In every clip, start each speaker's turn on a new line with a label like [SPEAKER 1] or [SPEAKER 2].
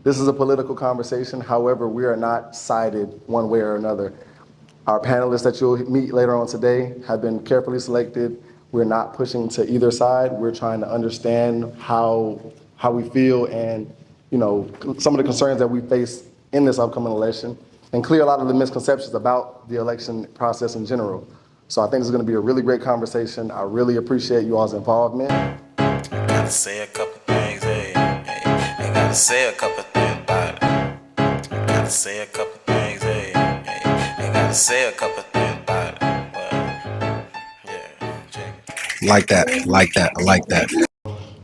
[SPEAKER 1] This is a political conversation. However, we are not sided one way or another. Our panelists that you'll meet later on today have been carefully selected. We're not pushing to either side. We're trying to understand how we feel and, some of the concerns that we face in this upcoming election and clear a lot of the misconceptions about the election process in general. So I think it's going to be a really great conversation. I really appreciate you all's involvement.
[SPEAKER 2] Gotta say a couple things, hey. I gotta say a couple things about it. Gotta say a couple things, hey. I gotta say a couple things about it. Yeah, check it.
[SPEAKER 3] Like that.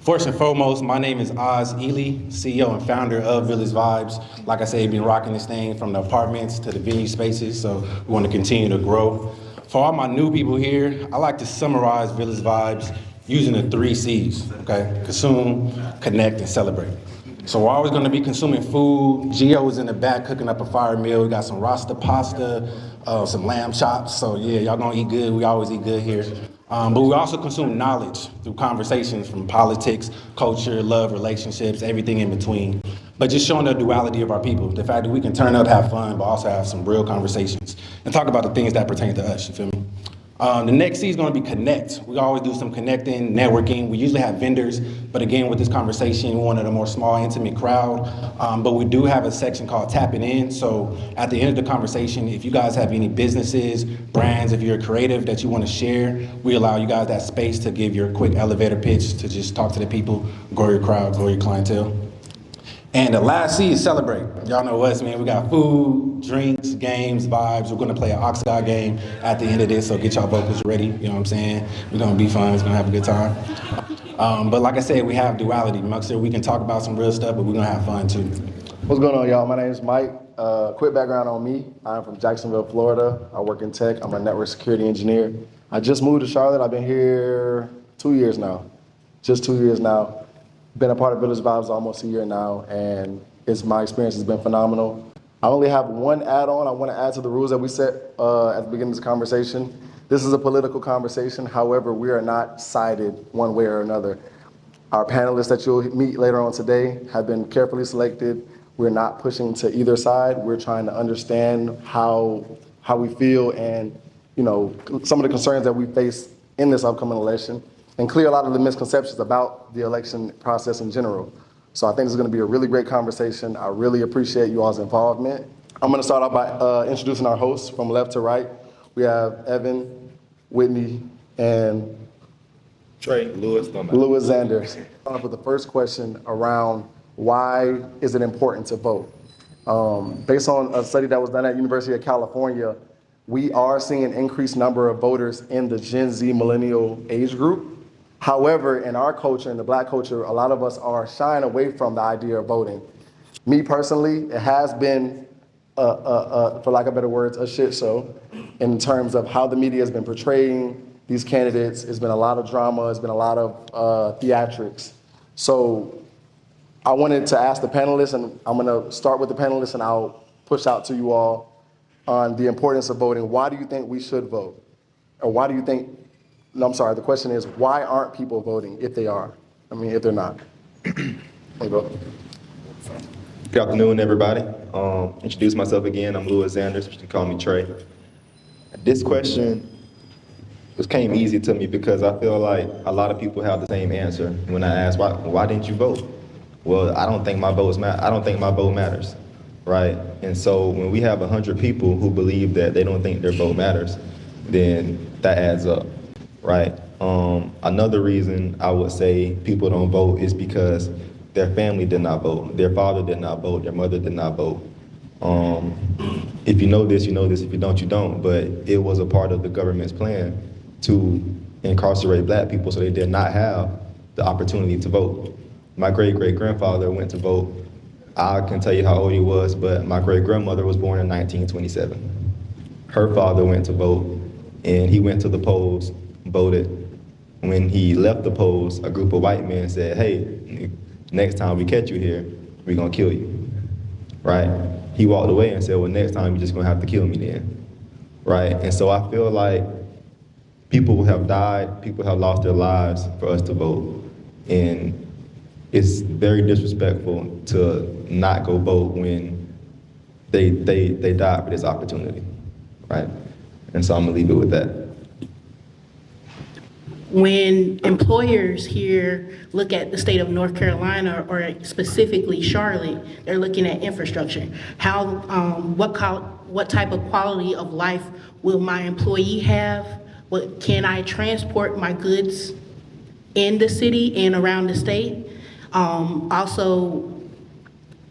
[SPEAKER 4] First and foremost, my name is Oz Ely, CEO and founder of Village Vibes. Like I said, been rocking this thing from the apartments to the venue spaces, so we want to continue to grow. For all my new people here, I like to summarize Village Vibes using the 3 C's, okay? Consume, connect, and celebrate. So we're always gonna be consuming food. Gio is in the back cooking up a fire meal. We got some Rasta pasta, some lamb chops. So yeah, y'all gonna eat good. We always eat good here. But we also consume knowledge through conversations from politics, culture, love, relationships, everything in between. But just showing the duality of our people, the fact that we can turn up, have fun, but also have some real conversations and talk about the things that pertain to us, you feel me? The next C is gonna be connect. We always do some connecting, networking. We usually have vendors, but again, with this conversation, we wanted a more small, intimate crowd. But we do have a section called Tapping In. So at the end of the conversation, if you guys have any businesses, brands, if you're creative that you wanna share, we allow you guys that space to give your quick elevator pitch, to just talk to the people, grow your crowd, grow your clientele. And the last C is celebrate. Y'all know us, man. We got food, drinks, games, vibes. We're gonna play an Oxide game at the end of this, so get y'all vocals ready, you know what I'm saying? We're gonna be fun, we're gonna have a good time. But like I said, we have duality. Amongst it, we can talk about some real stuff, but we're gonna have fun too.
[SPEAKER 1] What's going on, y'all? My name is Mike. Quick background on me. I'm from Jacksonville, Florida. I work in tech. I'm a network security engineer. I just moved to Charlotte. I've been here 2 years now. Just 2 years now. Been a part of Village Vibes almost a year now, and my experience has been phenomenal. I only have one add-on I want to add to the rules that we set at the beginning of this conversation. This is a political conversation. However, we are not sided one way or another. Our panelists that you'll meet later on today have been carefully selected. We're not pushing to either side. We're trying to understand how we feel and, some of the concerns that we face in this upcoming election and clear a lot of the misconceptions about the election process in general. So I think it's gonna be a really great conversation. I really appreciate you all's involvement. I'm gonna start off by introducing our hosts from left to right. We have Evan, Whitney, and
[SPEAKER 5] Trey, Lewis
[SPEAKER 1] Zander. Start off with the first question around why is it important to vote? Based on a study that was done at University of California, we are seeing an increased number of voters in the Gen Z millennial age group. However, in our culture, in the Black culture, a lot of us are shying away from the idea of voting. Me personally, it has been, for lack of better words, a shit show in terms of how the media has been portraying these candidates. It's been a lot of drama, it's been a lot of theatrics. So I wanted to ask the panelists, and I'm gonna start with the panelists and I'll push out to you all on the importance of voting. Why do you think we should vote? Or why do you think, no, I'm sorry, the question is, why aren't people voting if they are? If they're not. There you go.
[SPEAKER 5] Good afternoon, everybody. Introduce myself again. I'm Lewis Zanders, but you can call me Trey. This question came easy to me because I feel like a lot of people have the same answer when I ask, why didn't you vote? Well, I don't think my vote matters, right? And so when we have 100 people who believe that they don't think their vote matters, then that adds up. Right. Another reason I would say people don't vote is because their family did not vote. Their father did not vote. Their mother did not vote. If you know this, you know this. If you don't, you don't. But it was a part of the government's plan to incarcerate Black people so they did not have the opportunity to vote. My great-great-grandfather went to vote. I can tell you how old he was, but my great-grandmother was born in 1927. Her father went to vote, and he went to the polls, voted. When he left the polls, a group of white men said, hey, next time we catch you here, we're gonna kill you, right? He walked away and said, well, next time you're just gonna have to kill me then, right? And so I feel like people have died, people have lost their lives for us to vote. And it's very disrespectful to not go vote when they died for this opportunity, right? And so I'm gonna leave it with that.
[SPEAKER 6] When employers here look at the state of North Carolina, or specifically Charlotte, they're looking at infrastructure. What type of quality of life will my employee have? What can I transport my goods in the city and around the state? Also,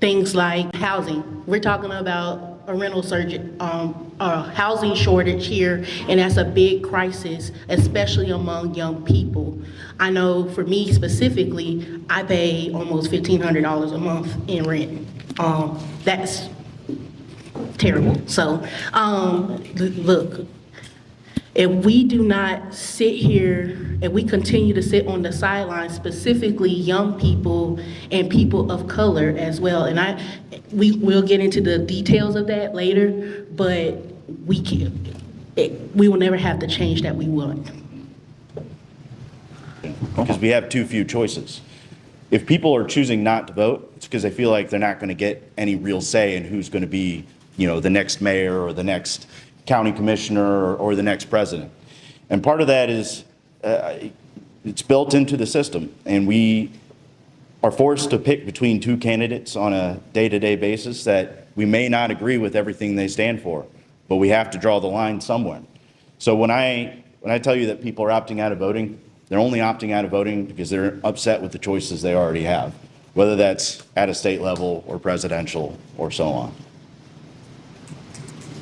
[SPEAKER 6] things like housing. We're talking about a housing shortage here, and that's a big crisis, especially among young people. I know for me specifically, I pay almost $1,500 a month in rent. That's terrible. So, look, if we do not sit here, if we continue to sit on the sidelines, specifically young people and people of color as well, and we'll get into the details of that later, but we will never have the change that we want.
[SPEAKER 7] Because we have too few choices. If people are choosing not to vote, it's because they feel like they're not going to get any real say in who's going to be, the next mayor or the next county commissioner or the next president. And part of that is it's built into the system, and we are forced to pick between two candidates on a day-to-day basis that we may not agree with everything they stand for, but we have to draw the line somewhere. So when I tell you that people are opting out of voting, they're only opting out of voting because they're upset with the choices they already have, whether that's at a state level or presidential or so on.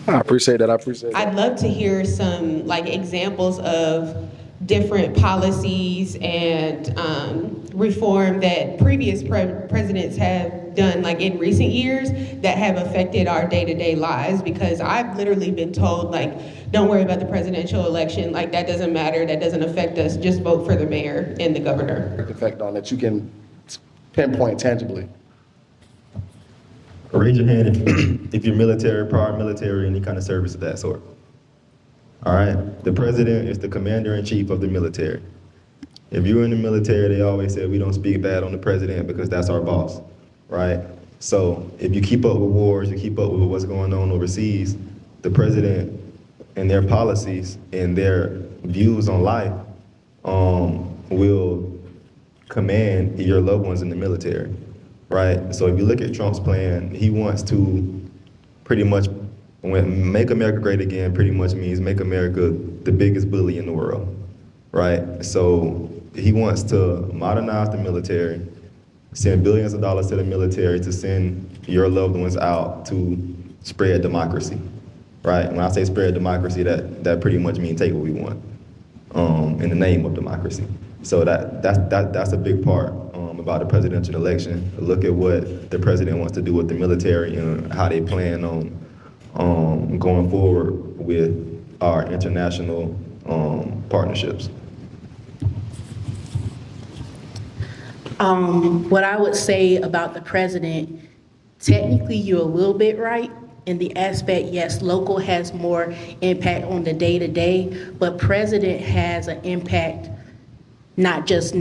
[SPEAKER 1] I appreciate that.
[SPEAKER 8] I'd love to hear some examples of different policies and reform that previous presidents have done in recent years that have affected our day-to-day lives, because I've literally been told don't worry about the presidential election, that doesn't matter, that doesn't affect us, just vote for the mayor and the governor.
[SPEAKER 1] Effect on that you can pinpoint tangibly.
[SPEAKER 5] Raise your hand if you're military, prior military, any kind of service of that sort. All right, the president is the commander-in-chief of the military. If you're in the military, they always say we don't speak bad on the president because that's our boss, right? So if you keep up with wars, you keep up with what's going on overseas, the president and their policies and their views on life will command your loved ones in the military. Right, so if you look at Trump's plan, he wants to pretty much, make America great again pretty much means make America the biggest bully in the world, right? So he wants to modernize the military, send billions of dollars to the military to send your loved ones out to spread democracy, right? When I say spread democracy, that pretty much means take what we want in the name of democracy. So that's a big part about the presidential election. Look at what the president wants to do with the military and how they plan on going forward with our international partnerships.
[SPEAKER 6] What I would say about the president, technically you're a little bit right in the aspect, yes, local has more impact on the day-to-day, but president has an impact not just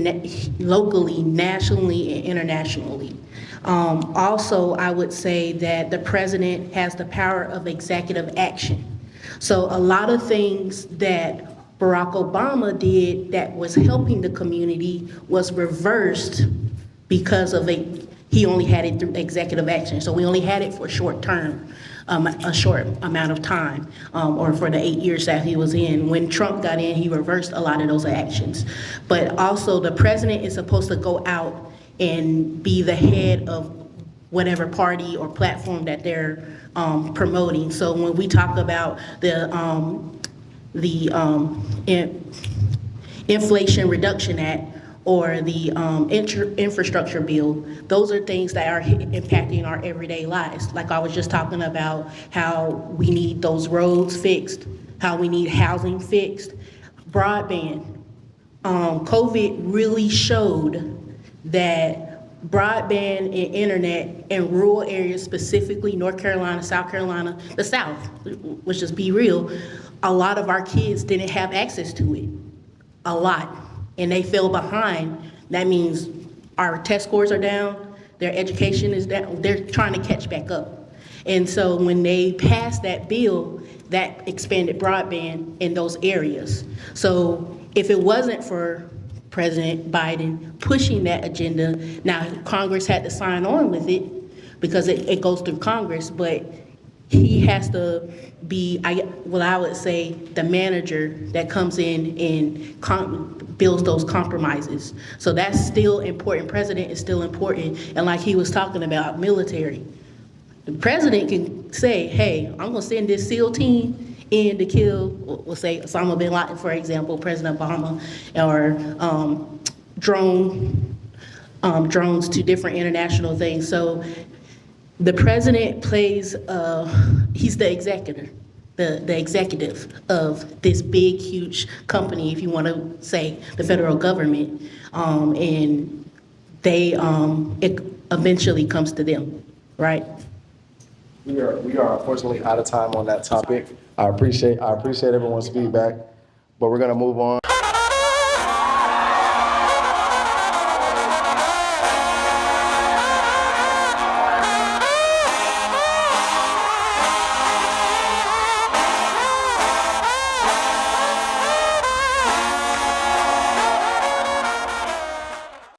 [SPEAKER 6] locally, nationally, and internationally. Also, I would say that the president has the power of executive action. So a lot of things that Barack Obama did that was helping the community was reversed because of he only had it through executive action. So we only had it for short term, a short amount of time, or for the 8 years that he was in. When Trump got in, he reversed a lot of those actions. But also the president is supposed to go out and be the head of whatever party or platform that they're promoting. So when we talk about the Inflation Reduction Act or the infrastructure bill, those are things that are impacting our everyday lives. Like I was just talking about how we need those roads fixed, how we need housing fixed, broadband. COVID really showed that broadband and internet in rural areas, specifically North Carolina, South Carolina, the South, let's just be real, a lot of our kids didn't have access to it, a lot, and they fell behind. That means our test scores are down, their education is down, they're trying to catch back up. And so when they passed that bill, that expanded broadband in those areas. So if it wasn't for President Biden pushing that agenda, now Congress had to sign on with it because it goes through Congress, but he has to be, I would say, the manager that comes in and builds those compromises. So that's still important. President is still important. And like he was talking about military, the president can say, hey, I'm gonna send this SEAL team in to kill, we'll say Osama bin Laden, for example, President Obama, or drones to different international things. So the president plays, he's the executor, the executive of this big, huge company, if you want to say the federal government, and they, it eventually comes to them, right?
[SPEAKER 1] We are unfortunately out of time on that topic. I appreciate everyone's feedback, but we're gonna move on.